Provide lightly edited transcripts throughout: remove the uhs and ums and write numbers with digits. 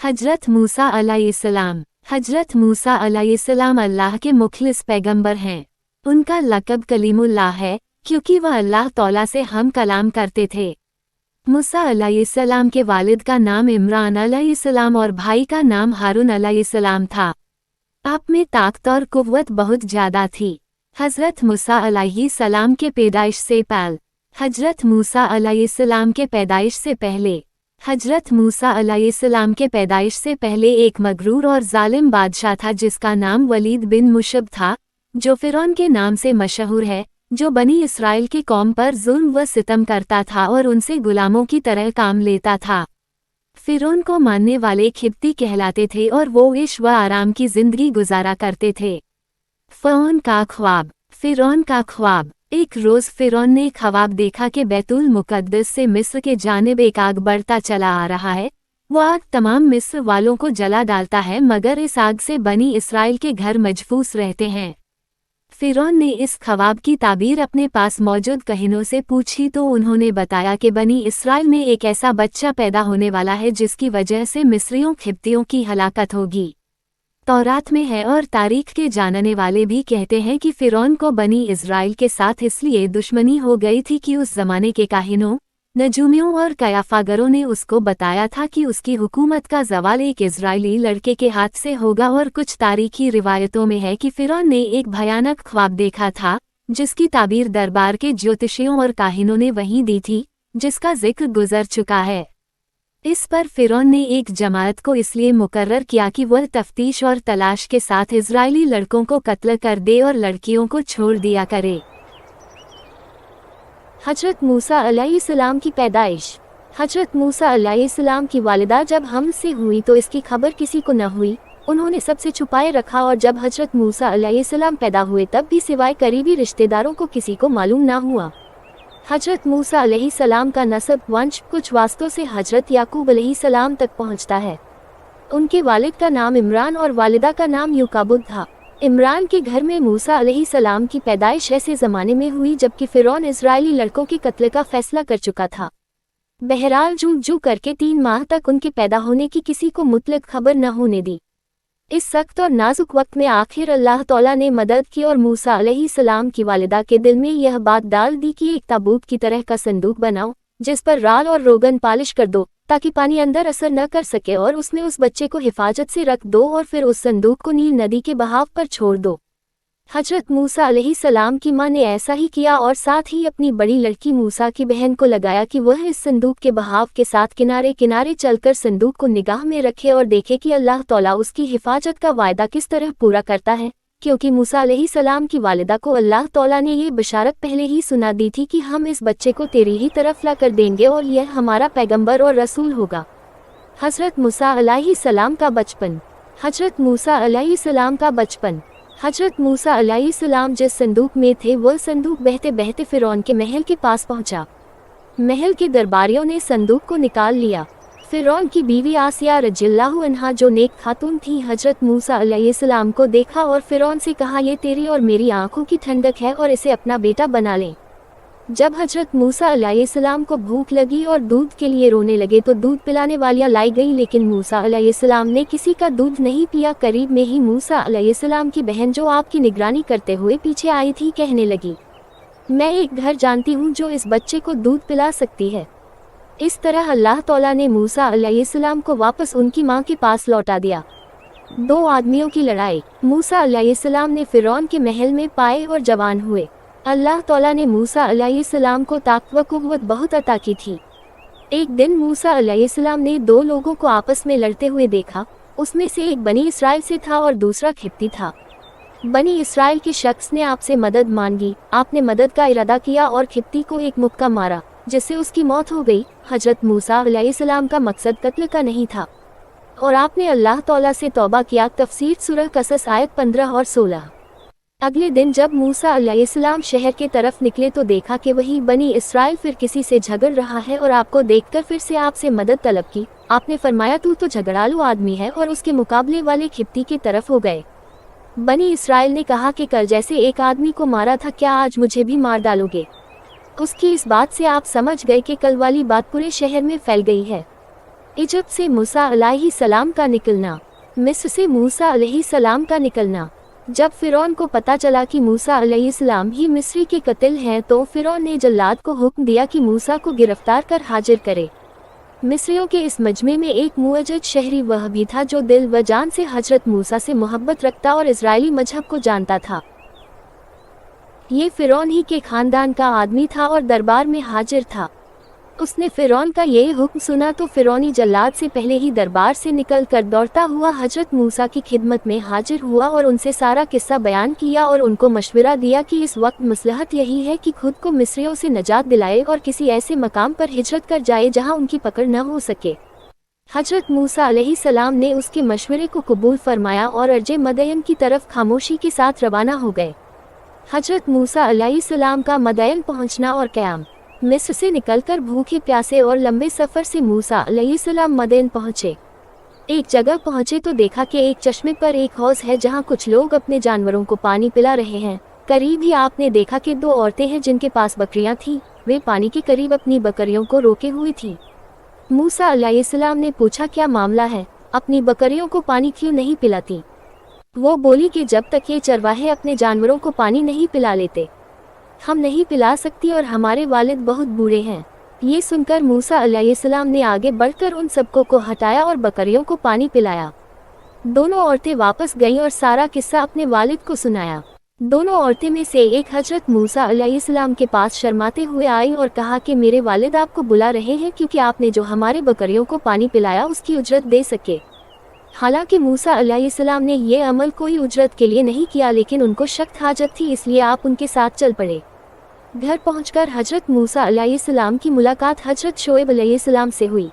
हजरत मूसा अलैहिस्सलाम। हजरत मूसा अलैहिस्सलाम अल्लाह के मुखलिस पैगंबर हैं। उनका लक़ब कलीमुल्लाह है क्योंकि वह अल्लाह तौला से हम कलाम करते थे। मूसा अलैहिस्सलाम के वालिद का नाम इमरान अलैहिस्सलाम और भाई का नाम हारून अलैहिस्सलाम था। आप में ताकत और कुव्वत बहुत ज़्यादा थी। हजरत मूसा अलैहिस्सलाम के पैदाइश से पहले हजरत मूसा अलैहिस्सलाम के पैदाइश से पहले हजरत मूसा अलैहिस्सलाम के पैदाइश से पहले एक मगरूर और जालिम बादशाह था जिसका नाम वलीद बिन मुशब था, जो फ़िरौन के नाम से मशहूर है, जो बनी इसराइल की कौम पर जुल्म व सितम करता था और उनसे गुलामों की तरह काम लेता था। फ़िरौन को मानने वाले खिब्ती कहलाते थे और वो इश व आराम की जिंदगी गुजारा करते थे। फ़िरौन का ख्वाब। एक रोज़ फ़िरौन ने ख्वाब देखा कि बैतुल मुक़द्दस से मिस्र के जानिब एक आग बढ़ता चला आ रहा है। वो आग तमाम मिस्र वालों को जला डालता है, मगर इस आग से बनी इसराइल के घर महफूज रहते हैं। फ़िरौन ने इस ख्वाब की ताबीर अपने पास मौजूद कहीनों से पूछी तो उन्होंने बताया कि बनी इसराइल में एक ऐसा बच्चा पैदा होने वाला है जिसकी वजह से मिस्रियों खिब्तियों की हलाकत होगी। तौरात में है और तारीख के जानने वाले भी कहते हैं कि फ़िरौन को बनी इज़राइल के साथ इसलिए दुश्मनी हो गई थी कि उस ज़माने के काहिनों, नजूमियों और कयाफागरों ने उसको बताया था कि उसकी हुकूमत का ज़वाल एक इज़राइली लड़के के हाथ से होगा। और कुछ तारीखी रिवायतों में है कि फ़िरौन ने एक भयानक ख्वाब देखा था जिसकी ताबीर दरबार के ज्योतिषियों और काहिनों ने वहीं दी थी, जिसका जिक्र गुजर चुका है। इस पर फ़िरौन ने एक जमात को इसलिए मुकर्रर किया कि वह तफ्तीश और तलाश के साथ इज़राइली लड़कों को कत्ल कर दे और लड़कियों को छोड़ दिया करे। हजरत मूसा अलैहिस्सलाम की पैदाइश। हजरत मूसा अलैहिस्सलाम की वालिदा जब हम से हुई तो इसकी खबर किसी को न हुई। उन्होंने सबसे छुपाए रखा और जब हजरत मूसा अलैहिस्सलाम पैदा हुए तब भी सिवाय करीबी रिश्तेदारों को किसी को मालूम न हुआ। हजरत मूसा अलैहिस्सलाम का नसब वंश कुछ वास्तों से हजरत याकूब अलैहिस्सलाम तक पहुंचता है। उनके वालिद का नाम इमरान और वालिदा का नाम युकाबुद था। इमरान के घर में मूसा अलैहिस्सलाम की पैदाइश ऐसे ज़माने में हुई जबकि फ़िरौन इज़राइली लड़कों के कत्ल का फैसला कर चुका था। बहरहाल जू करके 3 माह तक उनके पैदा होने की किसी को मुतलक खबर न होने दी। इस सख्त और नाजुक वक्त में आखिर अल्लाह तौला ने मदद की और मूसा अलैहिस्सलाम की वालिदा के दिल में यह बात डाल दी कि एक ताबूत की तरह का संदूक बनाओ जिस पर राल और रोगन पालिश कर दो ताकि पानी अंदर असर न कर सके, और उसमें उस बच्चे को हिफाजत से रख दो और फिर उस संदूक को नील नदी के बहाव पर छोड़ दो। हजरत मूसा अलैहिस्सलाम की मां ने ऐसा ही किया और साथ ही अपनी बड़ी लड़की मूसा की बहन को लगाया कि वह इस संदूक के बहाव के साथ किनारे किनारे चलकर संदूक को निगाह में रखे और देखे कि अल्लाह तौला उसकी हिफाजत का वायदा किस तरह पूरा करता है, क्योंकि मूसा अलैहिस्सलाम की वालिदा को अल्लाह तौला ने ये बशारत पहले ही सुना दी थी कि हम इस बच्चे को तेरी ही तरफ ला कर देंगे और यह हमारा पैगंबर और रसूल होगा। हजरत मूसा अलैहिस्सलाम का बचपन। हजरत मूसा अलैहिस्सलाम का बचपन। हजरत मूसा अलैहिस्सलाम जिस संदूक में थे वह संदूक बहते बहते फ़िरौन के महल के पास पहुंचा। महल के दरबारियों ने संदूक को निकाल लिया। फ़िरौन की बीवी आसिया रज़ियल्लाहु अन्हा जो नेक खातून थी, हजरत मूसा अलैहिस्सलाम को देखा और फ़िरौन से कहा, ये तेरी और मेरी आंखों की ठंडक है और इसे अपना बेटा बना लें। जब हजरत मूसा अलैहिस्सलाम को भूख लगी और दूध के लिए रोने लगे तो दूध पिलाने वालियाँ लाई गई, लेकिन मूसा अलैहिस्सलाम ने किसी का दूध नहीं पिया। करीब में ही मूसा अलैहिस्सलाम की बहन जो आपकी निगरानी करते हुए पीछे आई थी कहने लगी, मैं एक घर जानती हूँ जो इस बच्चे को दूध पिला सकती है। इस तरह अल्लाह तौला ने मूसा अलैहिस्सलाम को वापस उनकी माँ के पास लौटा दिया। 2 आदमियों की लड़ाई। मूसा अलैहिस्सलाम ने फ़िरौन के महल में पाए और जवान हुए। अल्लाह तौला ने मूसा अलैहिस्सलाम को ताकत व कुव्वत बहुत अता की थी। एक दिन मूसा अलैहिस्सलाम ने 2 लोगों को आपस में लड़ते हुए देखा। उसमें से एक बनी इसराइल से था और दूसरा खिब्ती था। बनी इसराइल के शख्स ने आपसे मदद मांगी। आपने मदद का इरादा किया और खिब्ती को एक मुक्का मारा जिससे उसकी मौत हो गई। हजरत मूसा अलैहिस्सलाम का मकसद कत्ल का नहीं था और आपने अल्लाह तौला से तौबा किया। तफसीर सूरह कसस आयत 15 और 16। अगले दिन जब मूसा अलैहिस्सलाम शहर के तरफ निकले तो देखा कि वही बनी इसराइल फिर किसी से झगड़ रहा है और आपको देखकर फिर से आपसे मदद तलब की। आपने फरमाया, तू तो झगड़ालू आदमी है, और उसके मुकाबले वाले खिब्ती की तरफ हो गए। बनी इसराइल ने कहा कि कल जैसे एक आदमी को मारा था, क्या आज मुझे भी मार डालोगे? उसकी इस बात से आप समझ गए कि कल वाली बात पूरे शहर में फैल गई है। इजिप्ट से मूसा अलैहिस्सलाम का निकलना। मिस्र से मूसा अलैहिस्सलाम का निकलना। जब फिरौन को पता चला कि मूसा अलैहिस्सलाम ही मिस्री के कत्ल हैं तो फिरौन ने जल्लाद को हुक्म दिया कि मूसा को गिरफ्तार कर हाजिर करे। मिस्रियों के इस मजमे में एक मुअज्जज शहरी वह भी था जो दिल व जान से हजरत मूसा से मोहब्बत रखता और इजराइली मजहब को जानता था। ये फिरौन ही के खानदान का आदमी था और दरबार में हाजिर था। उसने फिरौन का ये हुक्म सुना तो फिरौनी जल्लाद से पहले ही दरबार से निकल कर दौड़ता हुआ हजरत मूसा की खिदमत में हाजिर हुआ और उनसे सारा किस्सा बयान किया और उनको मशवरा दिया कि इस वक्त मसलहत यही है कि खुद को मिस्रियों से नजात दिलाए और किसी ऐसे मकाम पर हिजरत कर जाए जहां उनकी पकड़ न हो सके। हजरत मूसा अलैहिस्सलाम ने उसके मशवरे को कबूल फरमाया और अर्जे मदयन की तरफ खामोशी के साथ रवाना हो गए। हजरत मूसा अलैहिस्सलाम का मदयन पहुँचना और क़याम। मिस्र से निकलकर भूखे प्यासे और लंबे सफ़र से मूसा अलैहिस्सलाम मदयन पहुँचे। एक जगह पहुँचे तो देखा कि एक चश्मे पर एक हौज है जहाँ कुछ लोग अपने जानवरों को पानी पिला रहे हैं। करीब ही आपने देखा कि दो औरतें हैं जिनके पास बकरियाँ थीं। वे पानी के करीब अपनी बकरियों को रोके हुई थीं। मूसा अलैहिस्सलाम ने पूछा, क्या मामला है, अपनी बकरियों को पानी क्यों नहीं पिलाती? वो बोली कि जब तक ये चरवाहे अपने जानवरों को पानी नहीं पिला लेते हम नहीं पिला सकती और हमारे वालिद बहुत बूढ़े हैं। ये सुनकर मूसा अलैहिस्सलाम ने आगे बढ़कर उन सबको को हटाया और बकरियों को पानी पिलाया। दोनों औरतें वापस गईं और सारा किस्सा अपने वालिद को सुनाया। दोनों औरतें में से एक हजरत मूसा अलैहिस्सलाम के पास शर्माते हुए आई और कहा कि मेरे वालिद आपको बुला रहे हैं क्योंकि आपने जो हमारे बकरियों को पानी पिलाया उसकी उजरत दे सके। हालांकि मूसा अलैहिस्सलाम ने ये अमल कोई उजरत के लिए नहीं किया, लेकिन उनको सख्त हाजत थी इसलिए आप उनके साथ चल पड़े। घर पहुंचकर हजरत मूसा अलैहिस्सलाम की मुलाकात हजरत शोएब अलैहिस्सलाम से हुई।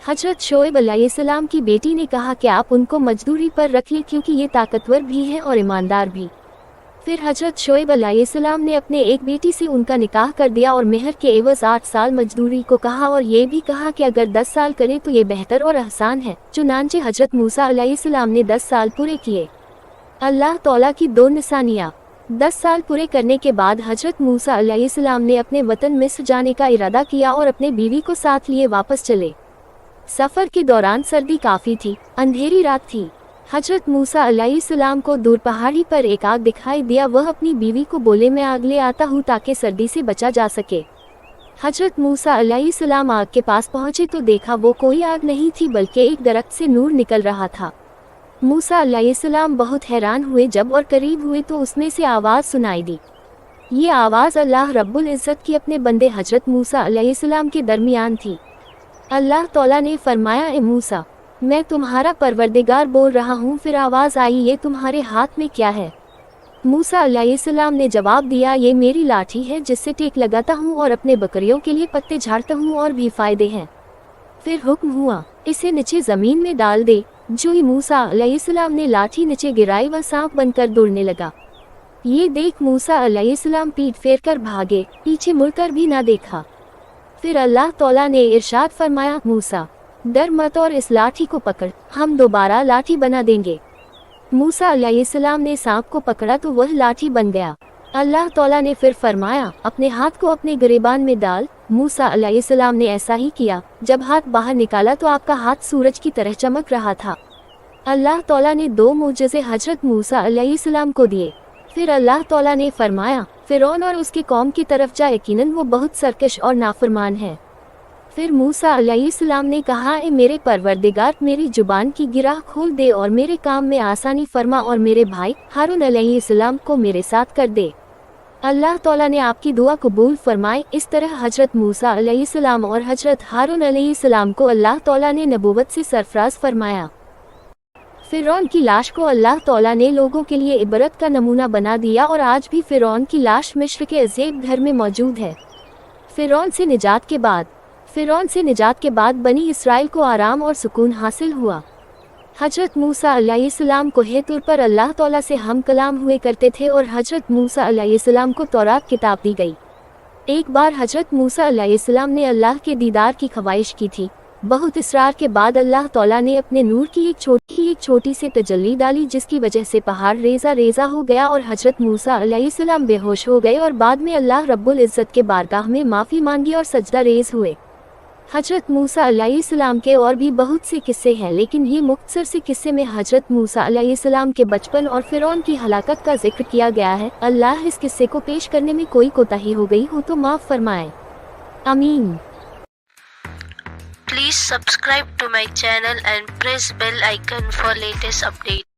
हजरत शोएब अलैहिस्सलाम की बेटी ने कहा कि आप उनको मजदूरी पर रख लें क्योंकि ये ताकतवर भी हैं और ईमानदार भी। फिर हजरत शोएब अलैहिस्सलाम ने अपने एक बेटी से उनका निकाह कर दिया और मेहर के एवज 8 साल मजदूरी को कहा और ये भी कहा कि अगर 10 साल करें तो ये बेहतर और आसान है। चुनांचे हजरत मूसा अलैहिस्सलाम ने 10 साल पूरे किए। अल्लाह तौला की 2 निशानियाँ। 10 साल पूरे करने के बाद हजरत मूसा अलैहिस्सलाम ने अपने वतन मिस्र जाने का इरादा किया और अपने बीवी को साथ लिए वापस चले। सफ़र के दौरान सर्दी काफ़ी थी, अंधेरी रात थी। हजरत मूसा अलैहिस्सलाम को दूर पहाड़ी पर एक आग दिखाई दिया। वह अपनी बीवी को बोले, मैं आग ले आता हूँ ताकि सर्दी से बचा जा सके। हजरत मूसा अलैहिस्सलाम आग के पास पहुँचे तो देखा वो कोई आग नहीं थी बल्कि एक दरख्त से नूर निकल रहा था। मूसा अलैहिस्सलाम बहुत हैरान हुए। जब और करीब हुए तो उसमें से आवाज़ सुनाई दी। ये आवाज़ अल्लाह रब्बुल इज़्ज़त की अपने बंदे हजरत मूसा अलैहिस्सलाम के दरमियान थी। अल्लाह तौला ने फरमाया, ए मूसा, मैं तुम्हारा परवरदिगार बोल रहा हूँ। फिर आवाज़ आई, ये तुम्हारे हाथ में क्या है? मूसा अलैहिस्सलाम ने जवाब दिया, ये मेरी लाठी है जिससे टेक लगाता हूँ और अपने बकरियों के लिए पत्ते झाड़ता हूँ और भी फायदे हैं। फिर हुक्म हुआ, इसे नीचे ज़मीन में डाल दे। जो ही मूसा अलैहिस्सलाम ने लाठी नीचे गिराई वह सांप बनकर दौड़ने लगा। ये देख मूसा अलैहिस्सलाम पीठ फेर कर भागे, पीछे मुड़कर भी ना देखा। फिर अल्लाह तौला ने इरशाद फरमाया, मूसा डर मत और इस लाठी को पकड़, हम दोबारा लाठी बना देंगे। मूसा अलैहिस्सलाम ने सांप को पकड़ा तो वह लाठी बन गया। अल्लाह तौला ने फिर फरमाया, अपने हाथ को अपने गिरेबान में डाल। मूसा अलैहिस्सलाम ने ऐसा ही किया। जब हाथ बाहर निकाला तो आपका हाथ सूरज की तरह चमक रहा था। अल्लाह तौला ने 2 मोजज़े हजरत मूसा अलैहिस्सलाम को दिए। फिर अल्लाह तौला ने फरमाया, फिरौन और उसकी कौम की तरफ जा, यकीनन वो बहुत सरकश और नाफरमान है। फिर मूसा अलैहिस्सलाम ने कहा, ए मेरे परवरदिगार, मेरी जुबान की गिराह खोल दे और मेरे काम में आसानी फरमा और मेरे भाई हारून अलैहिस्सलाम को मेरे साथ कर दे। अल्लाह तौला ने आपकी दुआ कबूल फरमाए। इस तरह हजरत मूसा अलैहिस्सलाम और हजरत हारून अलैहिस्सलाम को अल्लाह तौला ने नबूवत से सरफराज फरमाया। फिरौन की लाश को अल्लाह तौला ने लोगों के लिए इबरत का नमूना बना दिया और आज भी फिरौन की लाश मिस्र के अज़ीब घर में मौजूद है। फिरौन से निजात के बाद बनी इसराइल को आराम और सुकून हासिल हुआ। हजरत मूसा अलैहिस्सलाम को हेतुर पर अल्लाह तौला से हम कलाम हुए करते थे और हजरत मूसा अलैहिस्सलाम को तौरात किताब दी गई। एक बार हजरत मूसा अलैहिस्सलाम ने अल्लाह के दीदार की ख्वाहिश की थी। बहुत इसरार के बाद अल्लाह तौला ने अपने नूर की एक छोटी सी तजल्ली डाली जिसकी वजह से पहाड़ रेजा रेजा हो गया और हजरत मूसा अलैहिस्सलाम बेहोश हो गए और बाद में अल्लाह रब्बुल इज़्ज़त के बारगाह में माफ़ी मांगी और सजदा रेज हुए। हजरत मूसा अलैहिस्सलाम के और भी बहुत से किस्से हैं, लेकिन ये मुख्तसर से किस्से में हजरत मूसा अलैहिस्सलाम के बचपन और फिरौन की हलाकत का जिक्र किया गया है। अल्लाह इस किस्से को पेश करने में कोई कोताही हो गई हो तो माफ़ फरमाए, आमीन। Please subscribe to my channel and press bell icon for latest updates.